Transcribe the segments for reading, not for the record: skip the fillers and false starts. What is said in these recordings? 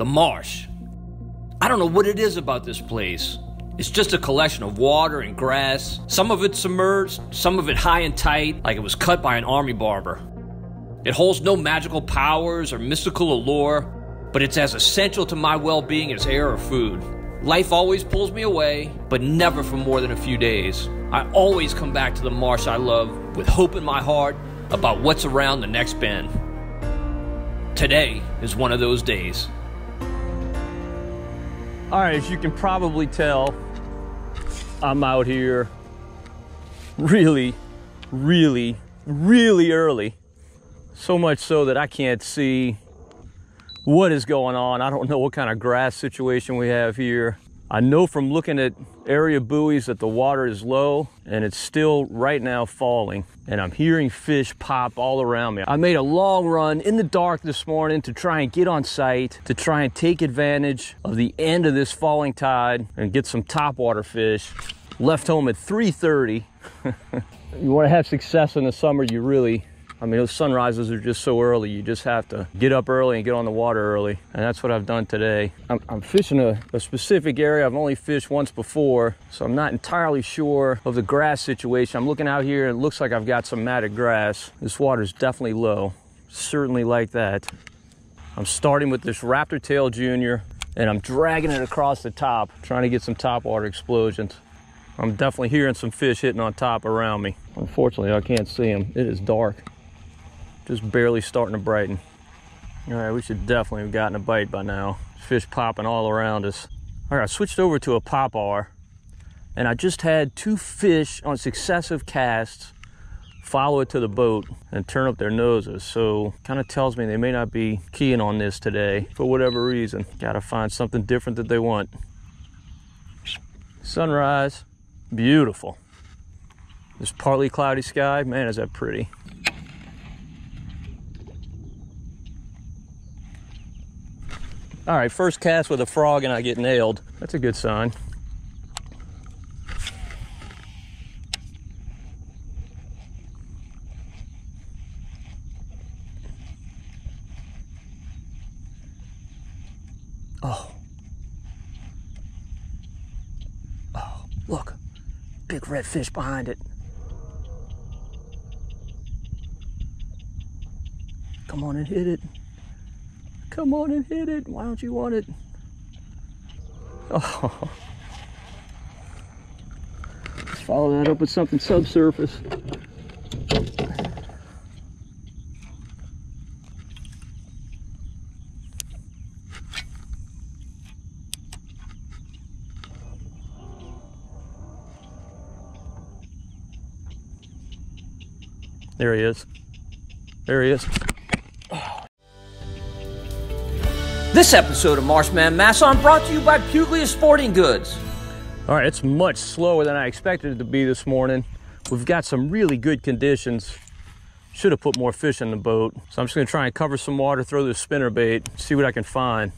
The marsh. I don't know what it is about this place. It's just a collection of water and grass. Some of it submerged, some of it high and tight, like it was cut by an army barber. It holds no magical powers or mystical allure, but it's as essential to my well-being as air or food. Life always pulls me away, but never for more than a few days. I always come back to the marsh I love with hope in my heart about what's around the next bend. Today is one of those days. All right, as you can probably tell, I'm out here really early. So much so that I can't see what is going on. I don't know what kind of grass situation we have here. I know from looking at area buoys that the water is low and it's still right now falling. And I'm hearing fish pop all around me. I made a long run in the dark this morning to try and get on site, to try and take advantage of the end of this falling tide and get some topwater fish. Left home at 3:30. You want to have success in the summer, those sunrises are just so early. You just have to get up early and get on the water early. And that's what I've done today. I'm fishing a specific area I've only fished once before, so I'm not entirely sure of the grass situation. I'm looking out here and it looks like I've got some matted grass. This water's definitely low, certainly like that. I'm starting with this Raptor Tail Junior and I'm dragging it across the top, trying to get some topwater explosions. I'm definitely hearing some fish hitting on top around me. Unfortunately, I can't see them. It is dark. Just barely starting to brighten. All right, we should definitely have gotten a bite by now. Fish popping all around us. All right, I switched over to a pop-ar, and I just had 2 fish on successive casts follow it to the boat and turn up their noses. So kind of tells me they may not be keying on this today for whatever reason. Gotta find something different that they want. Sunrise, beautiful. This partly cloudy sky, man, is that pretty. All right, first cast with a frog and I get nailed. That's a good sign. Oh, look, big red fish behind it. Come on and hit it. Come on and hit it. Why don't you want it? Oh. Let's follow that up with something subsurface. There he is. There he is. This episode of Marsh Man Masson brought to you by Puglia Sporting Goods. All right, it's much slower than I expected it to be this morning. We've got some really good conditions. Should have put more fish in the boat. So I'm just gonna try and cover some water, throw this spinner bait, see what I can find.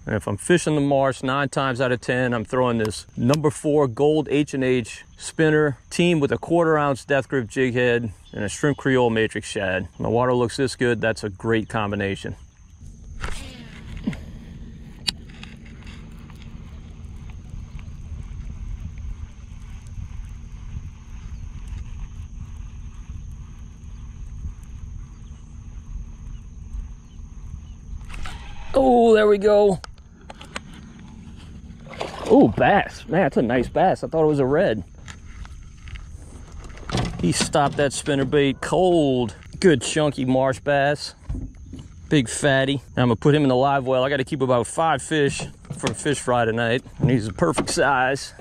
And if I'm fishing the marsh, 9 times out of 10, I'm throwing this number 4 gold H&H spinner teamed with a 1/4 ounce death grip jig head and a shrimp creole matrix shad. When the water looks this good, that's a great combination. Oh, there we go. Oh, bass. Man, that's a nice bass. I thought it was a red. He stopped that spinnerbait cold. Good chunky marsh bass. Big fatty. Now I'm gonna put him in the live well. I gotta keep about 5 fish for a fish fry tonight. And he's the perfect size.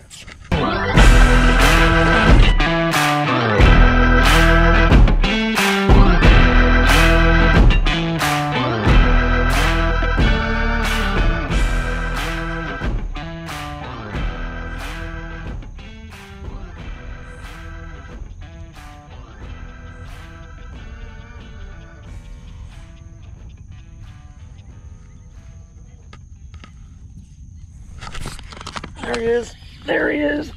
There he is. There he is.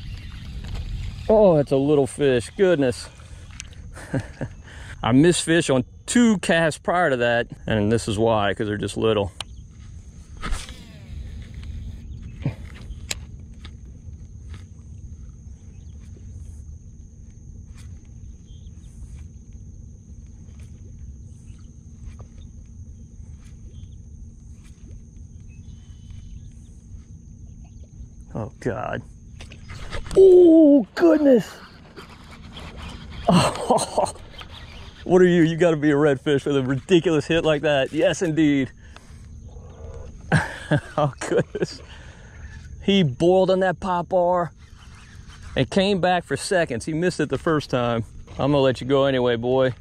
Oh, that's a little fish. Goodness. I missed fish on 2 casts prior to that, and this is why, because they're just little. Oh, God. Oh, goodness. Oh, what are you? You got to be a redfish with a ridiculous hit like that. Yes, indeed. Oh, goodness. He boiled on that pop bar and came back for seconds. He missed it the first time. I'm going to let you go anyway, boy.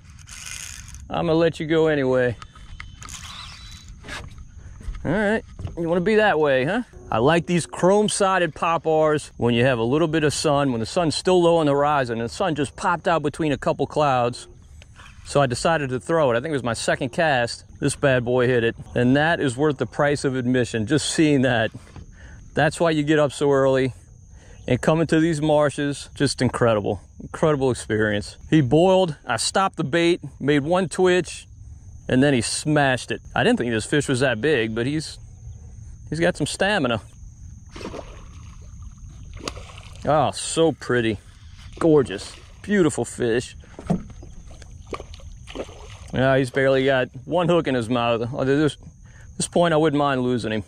I'm going to let you go anyway. All right, you want to be that way, huh? I like these chrome-sided pop bars when you have a little bit of sun, when the sun's still low on the horizon, and the sun just popped out between a couple clouds. So I decided to throw it. I think it was my second cast. This bad boy hit it, and that is worth the price of admission, just seeing that. That's why you get up so early and come into these marshes. Just incredible, incredible experience. He boiled, I stopped the bait, made one twitch, and then he smashed it. I didn't think this fish was that big, but he's got some stamina. Oh, so pretty. Gorgeous. Beautiful fish. Yeah, he's barely got one hook in his mouth. At this point, I wouldn't mind losing him.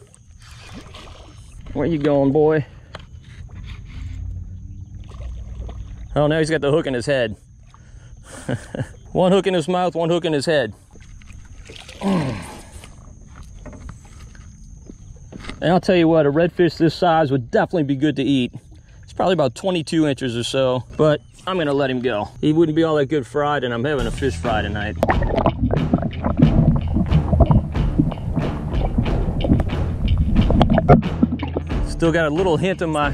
Where you going, boy? Oh, now he's got the hook in his head. One hook in his mouth, one hook in his head. And I'll tell you what, a redfish this size would definitely be good to eat. It's probably about 22 inches or so, but I'm gonna let him go. He wouldn't be all that good fried, and I'm having a fish fry tonight. Still got a little hint of my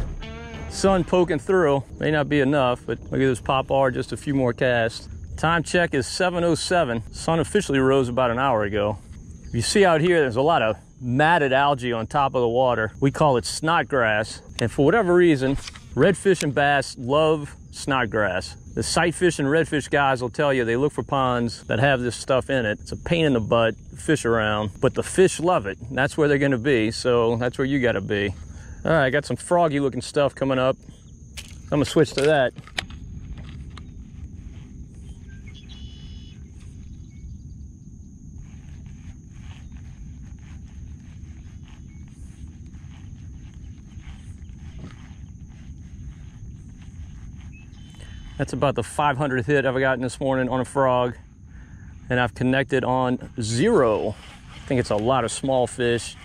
sun poking through. May not be enough, but look at this pop R, just a few more casts. Time check is 7:07. Sun officially rose about an hour ago. If you see out here, there's a lot of matted algae on top of the water. We call it snodgrass. And for whatever reason, redfish and bass love snodgrass. The sightfish and redfish guys will tell you they look for ponds that have this stuff in it. It's a pain in the butt to fish around, but the fish love it. That's where they're gonna be, so that's where you gotta be. All right, I got some froggy looking stuff coming up. I'm gonna switch to that. That's about the 500th hit I've gotten this morning on a frog. And I've connected on 0. I think it's a lot of small fish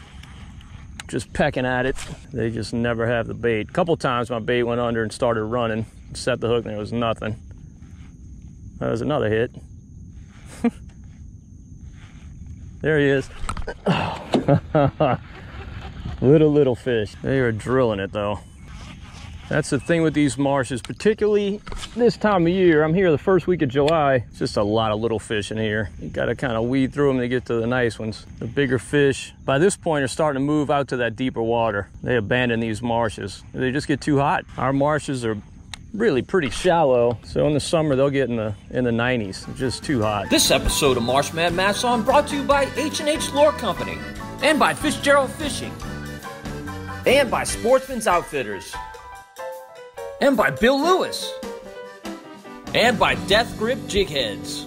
just pecking at it. They just never have the bait. A couple times my bait went under and started running. Set the hook and there was nothing. That was another hit. There he is. Little fish. They are drilling it though. That's the thing with these marshes, particularly this time of year. I'm here the first week of July. It's just a lot of little fish in here. You gotta kind of weed through them to get to the nice ones. The bigger fish, by this point, are starting to move out to that deeper water. They abandon these marshes. They just get too hot. Our marshes are really pretty shallow, so in the summer they'll get in the 90s. It's just too hot. This episode of Marsh Man Masson brought to you by H&H Lure Company, and by Fitzgerald Fishing, and by Sportsman's Outfitters, and by Bill Lewis, and by Death Grip Jig Heads.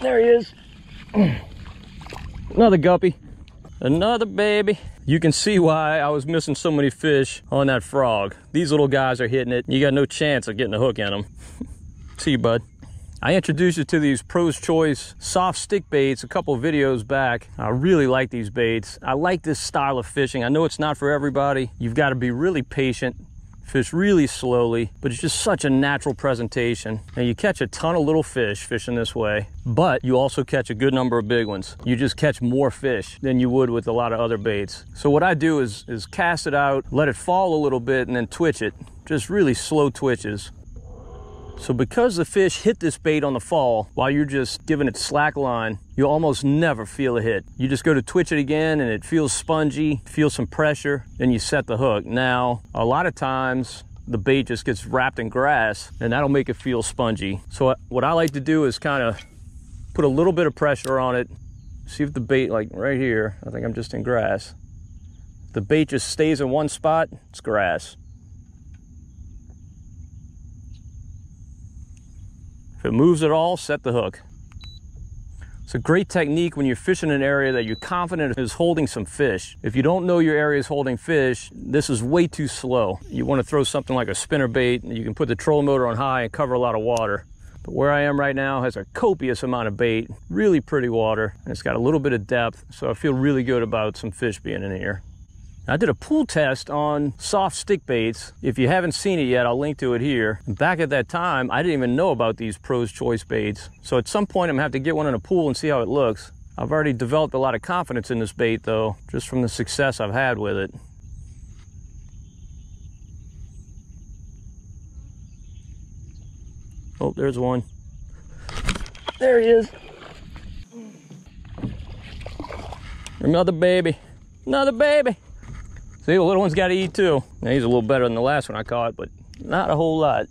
There he is. Another guppy. Another baby. You can see why I was missing so many fish on that frog. These little guys are hitting it. You got no chance of getting a hook in them. See you, bud. I introduced you to these Pro's Choice soft stick baits a couple videos back. I really like these baits. I like this style of fishing. I know it's not for everybody. You've got to be really patient. Fish really slowly, but it's just such a natural presentation. And you catch a ton of little fish fishing this way, but you also catch a good number of big ones. You just catch more fish than you would with a lot of other baits. So what I do is cast it out, let it fall a little bit, and then twitch it. Just really slow twitches. So because the fish hit this bait on the fall while you're just giving it slack line, you'll almost never feel a hit. You just go to twitch it again and it feels spongy, feel some pressure, and you set the hook. Now, a lot of times the bait just gets wrapped in grass and that'll make it feel spongy. So what I like to do is kind of put a little bit of pressure on it. See if the bait, like right here, I think I'm just in grass. If the bait just stays in one spot, it's grass. If it moves at all, set the hook. It's a great technique when you're fishing an area that you're confident is holding some fish. If you don't know your area is holding fish, this is way too slow. You want to throw something like a spinner bait, and you can put the trolling motor on high and cover a lot of water. But where I am right now has a copious amount of bait, really pretty water, and it's got a little bit of depth, so I feel really good about some fish being in here. I did a pool test on soft stick baits. If you haven't seen it yet, I'll link to it here. And back at that time, I didn't even know about these Pro's Choice baits. So at some point, I'm gonna have to get one in a pool and see how it looks. I've already developed a lot of confidence in this bait though, just from the success I've had with it. Oh, there's one. There he is. Another baby, another baby. See, the little one's got to eat too. Now, he's a little better than the last one I caught, but not a whole lot.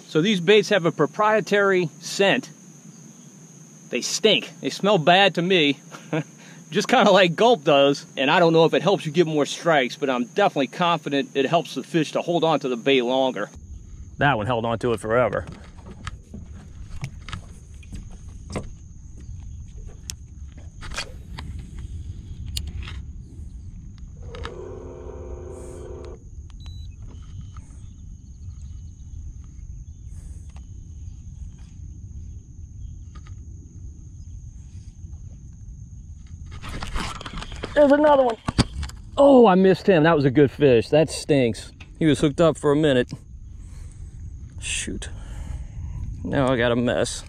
So these baits have a proprietary scent. They stink. They smell bad to me. Just kind of like Gulp does. And I don't know if it helps you get more strikes, but I'm definitely confident it helps the fish to hold on to the bait longer. That one held on to it forever. There's another one. Oh, I missed him. That was a good fish. That stinks. He was hooked up for a minute. Shoot. Now I got a mess.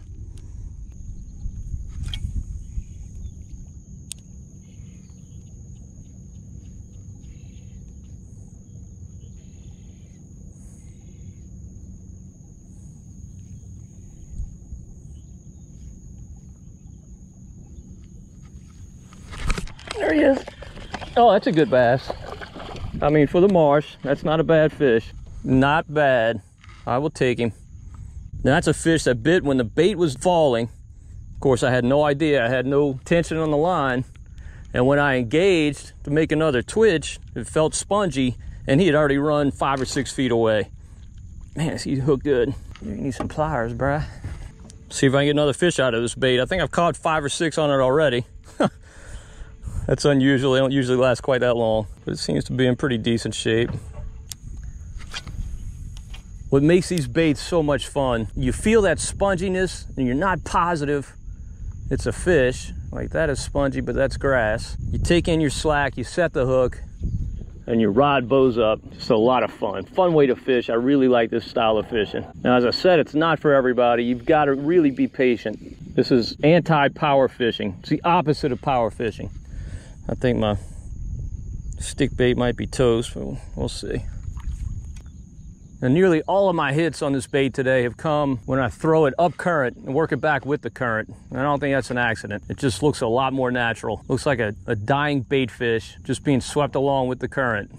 There he is. Oh, that's a good bass. I mean, for the marsh, that's not a bad fish. Not bad. I will take him. Now, that's a fish that bit when the bait was falling. Of course, I had no idea. I had no tension on the line. And when I engaged to make another twitch, it felt spongy, and he had already run 5 or 6 feet away. Man, he's hooked good. You need some pliers, bruh. See if I can get another fish out of this bait. I think I've caught 5 or 6 on it already. That's unusual. They don't usually last quite that long, but it seems to be in pretty decent shape. What makes these baits so much fun, you feel that sponginess and you're not positive it's a fish. Like, that is spongy, but that's grass. You take in your slack, you set the hook, and your rod bows up. It's a lot of fun. Fun way to fish. I really like this style of fishing. Now, as I said, it's not for everybody. You've got to really be patient. This is anti-power fishing. It's the opposite of power fishing. I think my stick bait might be toast, but we'll see. And nearly all of my hits on this bait today have come when I throw it up current and work it back with the current. And I don't think that's an accident. It just looks a lot more natural. Looks like a dying bait fish just being swept along with the current.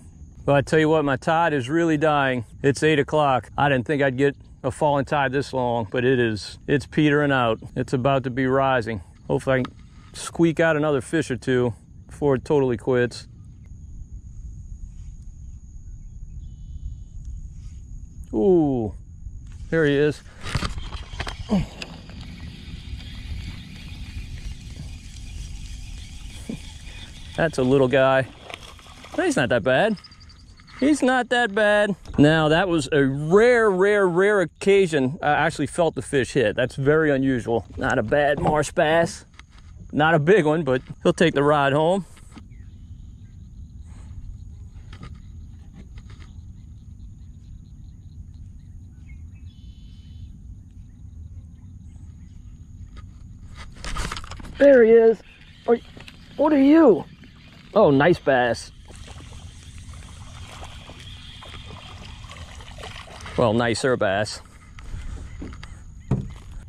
But I tell you what, my tide is really dying. It's 8 o'clock. I didn't think I'd get a falling tide this long, but it's petering out. It's about to be rising. Hopefully I can squeak out another fish or two before it totally quits. Ooh, there he is. That's a little guy. He's not that bad. He's not that bad. Now, that was a rare occasion I actually felt the fish hit. That's very unusual. Not a bad marsh bass. Not a big one, but he'll take the ride home. There he is. What are you? Oh, nice bass. Well, nicer bass.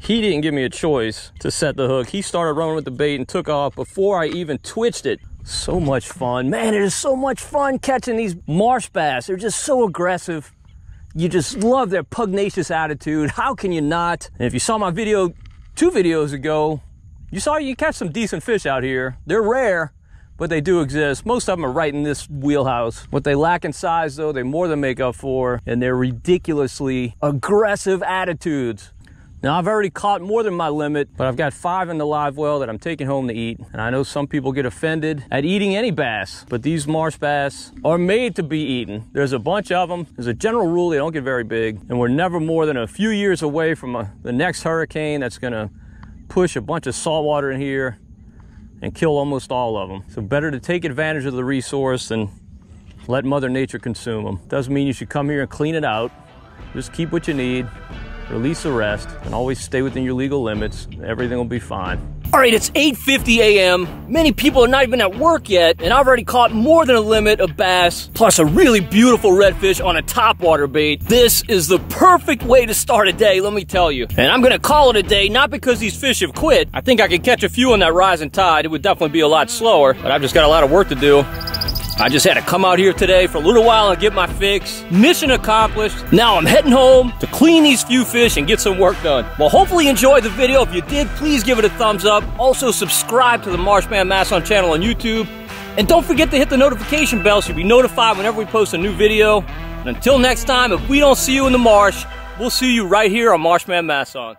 He didn't give me a choice to set the hook. He started running with the bait and took off before I even twitched it. So much fun. Man, it is so much fun catching these marsh bass. They're just so aggressive. You just love their pugnacious attitude. How can you not? And if you saw my video 2 videos ago, you saw you catch some decent fish out here. They're rare, but they do exist. Most of them are right in this wheelhouse. What they lack in size, though, they more than make up for, and they're ridiculously aggressive attitudes. Now, I've already caught more than my limit, but I've got 5 in the live well that I'm taking home to eat. And I know some people get offended at eating any bass, but these marsh bass are made to be eaten. There's a bunch of them. There's a general rule, they don't get very big, and we're never more than a few years away from the next hurricane that's gonna push a bunch of salt water in here and kill almost all of them. So better to take advantage of the resource than let Mother Nature consume them. Doesn't mean you should come here and clean it out. Just keep what you need. Release the rest, and always stay within your legal limits. Everything will be fine. All right, it's 8:50 a.m. Many people are not even at work yet, and I've already caught more than a limit of bass, plus a really beautiful redfish on a topwater bait. This is the perfect way to start a day, let me tell you. And I'm gonna call it a day, not because these fish have quit. I think I could catch a few on that rising tide. It would definitely be a lot slower, but I've just got a lot of work to do. I just had to come out here today for a little while and get my fix. Mission accomplished. Now I'm heading home to clean these few fish and get some work done. Well, hopefully you enjoyed the video. If you did, please give it a thumbs up. Also, subscribe to the Marsh Man Masson channel on YouTube. And don't forget to hit the notification bell so you'll be notified whenever we post a new video. And until next time, if we don't see you in the marsh, we'll see you right here on Marsh Man Masson.